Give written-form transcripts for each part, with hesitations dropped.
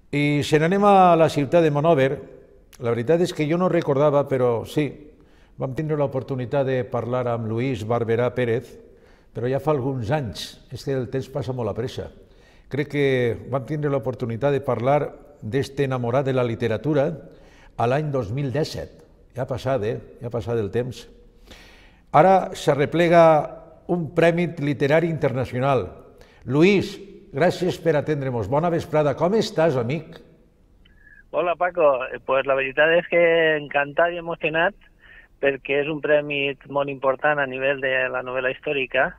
I si n'anem a la ciutat de Monòver, la veritat és que jo no recordava, però sí, vam tindre l'oportunitat de parlar amb Lluís Barberà Pérez, però ja fa alguns anys, és que el temps passa molt a pressa. Crec que vam tindre l'oportunitat de parlar d'este enamorat de la literatura a l'any 2017. Ja ha passat, ja ha passat el temps. Ara s'arreplega un Premi Literari Internacional. Lluís, gràcies per atendre-nos. Bona vesprada. Com estàs, amic? Hola, Paco. Pues la veritat és que encantat i emocionat perquè és un premi molt important a nivell de la novel·la històrica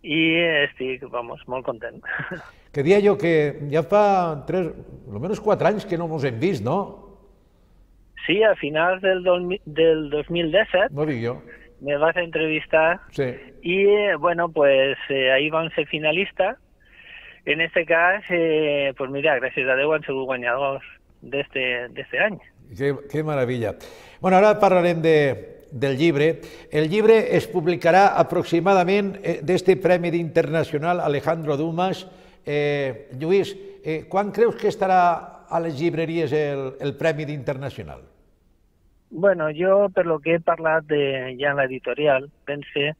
i estic, molt content. Que dia jo que ja fa almenys 4 anys que no ens hem vist, no? Sí, a finals del 2017 no dic jo. me vas a entrevistar y bueno, pues ahí van a ser finalistas. En este cas, pues mira, gràcies a Déu han sigut guanyadors d'este any. Que meravella. Bueno, ara parlarem del llibre. El llibre es publicarà aproximadament d'este Premi Internacional Alejandro Dumas. Lluís, quan creus que estarà a les llibreries el Premi Internacional? Bueno, jo, per lo que he parlat ja en l'editorial, pense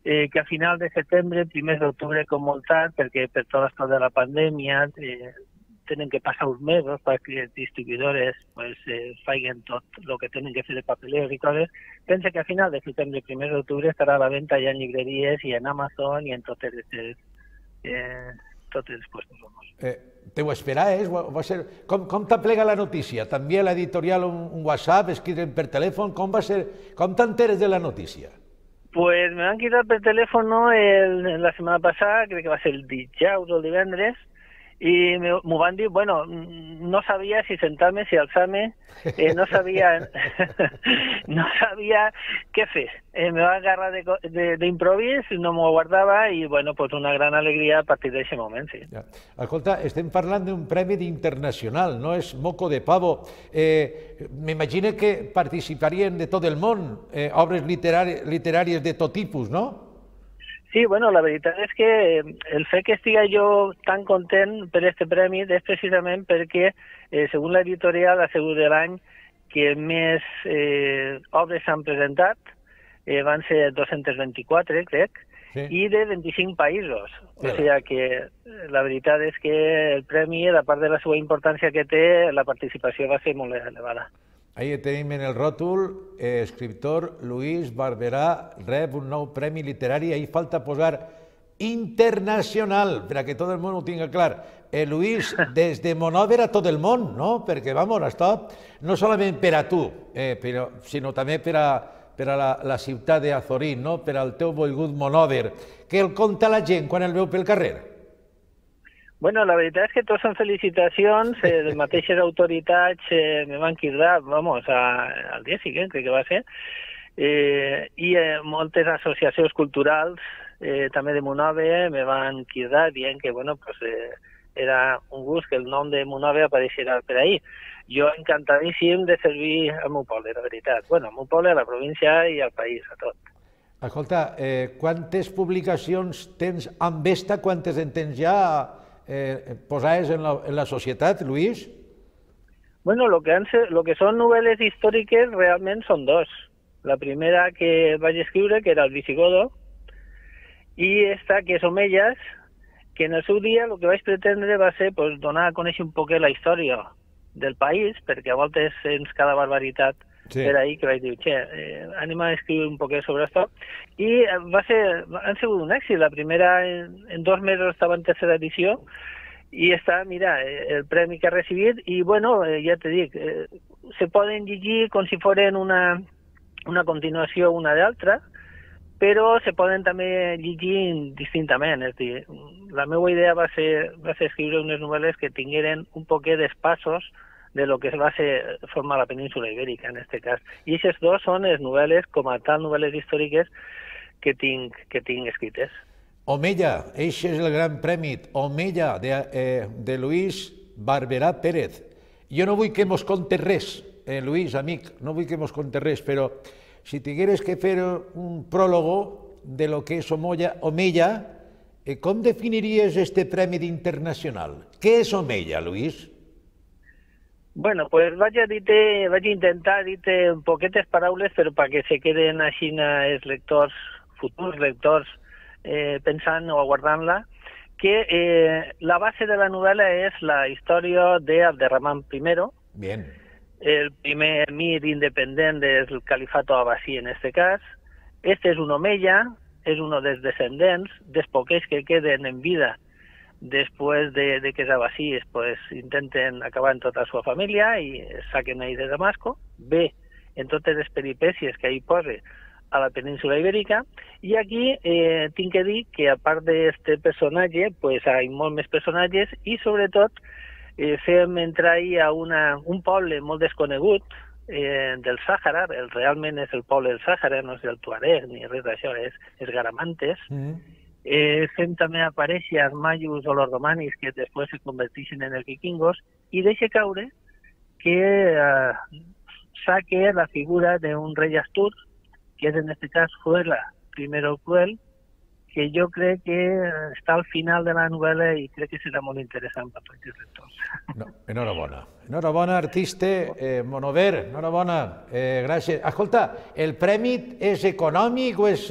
que a final de setembre, primers d'octubre, com molt tard, perquè per tot esto de la pandèmia tenen que passar uns mesos perquè els distribuïdors facin tot el que tenen que fer de papeleos i coses. Pense que a final de setembre, primers d'octubre, estarà a la venda ja en llibreries i en Amazon i en totes els puestos. Te ho esperaves? Com t'aplega la notícia? T'envia l'editorial un WhatsApp, escriuen per telèfon? Com t'enteres de la notícia? Pues me van quitar per teléfono la semana pasada, creo que va a ser el dijous o el divendres, y m'ho van dir, bueno, no sabía si sentarme, si alzarme, no sabía no sabía qué fer. Me va agarrar d'improvis, no m'ho guardava i, bueno, pues una gran alegria a partir d'aquest moment, sí. Escolta, estem parlant d'un premi internacional, no és moco de pavo. M'imagino que participarien de tot el món, obres literàries de tot tipus, no? Sí, bueno, la veritat és que el fet que estiga jo tan content per este premi és precisament perquè, segons l'editorial, ha sigut l'any que més obres s'han presentat, van ser 224, crec, i de 25 països. O sigui que la veritat és que el premi, a part de la seva importància que té, la participació va ser molt elevada. Ahí tenim en el ròtol, escriptor Lluís Barberà rep un nou premi literari. Ahí falta posar internacional, per a que tot el món ho tingui clar. Lluís, des de Monòver a tot el món, no? Perquè, vamos, està no solament per a tu, sinó també per a la ciutat d'Azorín, no? Per al teu volgut Monòver. Què el conta la gent quan el veu pel carrer? Bueno, la veritat és que tots són felicitacions, les mateixes autoritats me van cridar, al dia següent, crec que va ser, i moltes associacions culturals, també de Monòver, me van cridar dient que, bueno, era un gust que el nom de Monòver apareixerà per ahí. Jo encantadíssim de servir al meu poble, la veritat. Bueno, al meu poble, a la província i al país, a tot. Escolta, quantes publicacions tens amb esta, quantes en tens ja posades en la societat, Lluís? Bueno, lo que són novel·les històriques realment són dos. La primera que vaig escriure, que era el Visigodo, i esta, que és Omeyas, que en el seu dia el que vaig pretendre va ser donar a conèixer un poquet la història del país, perquè a voltes ens cada barbaritat per ahí, que vaig dir, anem a escriure un poquet sobre això, i han sigut un èxit. La primera, en 2 mesos, estava en tercera edició, i està, mira, el premi que ha recibit, i bueno, ja te dic, se poden llegir com si foren una continuació una d'altra, però se poden també llegir distintament. És a dir, la meva idea va ser escriure unes novel·les que tingueren un poquet d'espassos de lo que va ser formar la península ibèrica, en aquest cas. I aquests dos són les novel·les, com a tal, novel·les històriques que tinc escrites. Omeya, aquest és el gran premi, Omeya, de Lluís Barberà Pérez. Jo no vull que mos contes res, Lluís, amic, no vull que mos contes res, però si tingueres que fer un pròlogo de lo que és Omeya, com definiries este premi internacional? Què és Omeya, Lluís? Bueno, pues vaig a intentar dir-te poquetes paraules, però perquè se queden així els lectors, futurs lectors, pensant o aguardant-la, que la base de la novel·la és la història d'Abderramán I, Bien. el primer emir independent del califato abbasí en este cas. Este és un omeya, és un dels descendents, dels poquets que queden en vida després de que els abbasís pues, intenten acabar amb tota la seva família i saquen ell de Damasco, ve en totes les peripècies que ell posa a la península ibèrica, i aquí tinc que dir que a part d'aquest personatge pues, hi ha molts més personatges i sobretot fem entrar ahí a un poble molt desconegut del Sàhara, realment és el poble del Sàhara, no és el Tuareg ni res d'això, és Garamantes. Fem també aparèixer els maios o els romanis que després se converteixen en els vikingos i deixa caure que saque la figura d'un rei Astur, que és en aquest cas Fuela I el Cruel, que jo crec que està al final de la novel·la i crec que serà molt interessant per tots els lectors. No, enhorabona. Enhorabona, artista Monover, enhorabona. Gràcies. Escolta, el premi és econòmic o és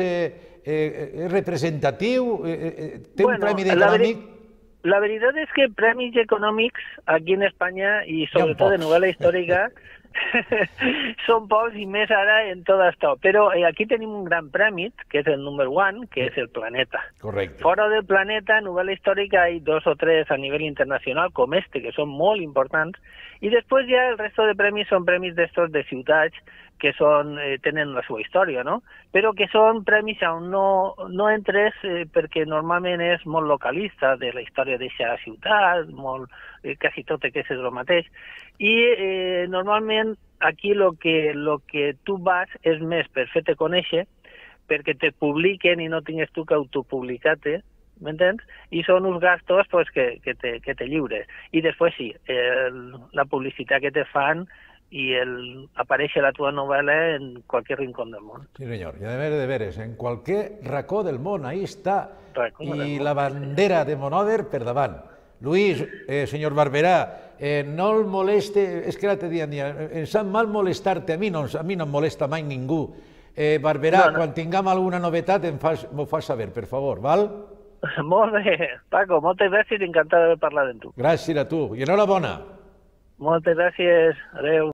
representatiu? Té un premi econòmic? La veritat és que premis econòmics aquí en Espanya i sobretot de novel·la històrica són pocs i més ara en tot això. Però aquí tenim un gran premi, que és el número 1, que és el Planeta. Correcte. Fora del Planeta, novel·la històrica, hi ha 2 o 3 a nivell internacional, com este, que són molt importants, i després ja el resto de premis són premis d'estos de ciutats que tenen la seva història, no? Però que són premis on no entres perquè normalment és molt localista de la història d'aquesta ciutat, quasi tot que és el mateix. I normalment aquí el que tu vas és més per fer-te conèixer, perquè te publiquen i no tingues tu que autopublicar-te, m'entens? I són uns gastos que te lliures. I després sí, la publicitat que te fan i apareix la tua novel·la en qualsevol rincó del món. Sí, senyor, i de veres, en qualsevol racó del món, ahí està, i la bandera de Monòver per davant. Luis, senyor Barberà, no el moleste, és que l'altre dia em sap mal molestar-te, a mi no em molesta mai ningú. Barberà, quan tinguem alguna novetat m'ho fas saber, per favor, val? Molt bé, Paco, moltes gràcies i encantat d'haver parlat amb tu. Gràcies a tu, i enhorabona. Moltes gràcies, adeu.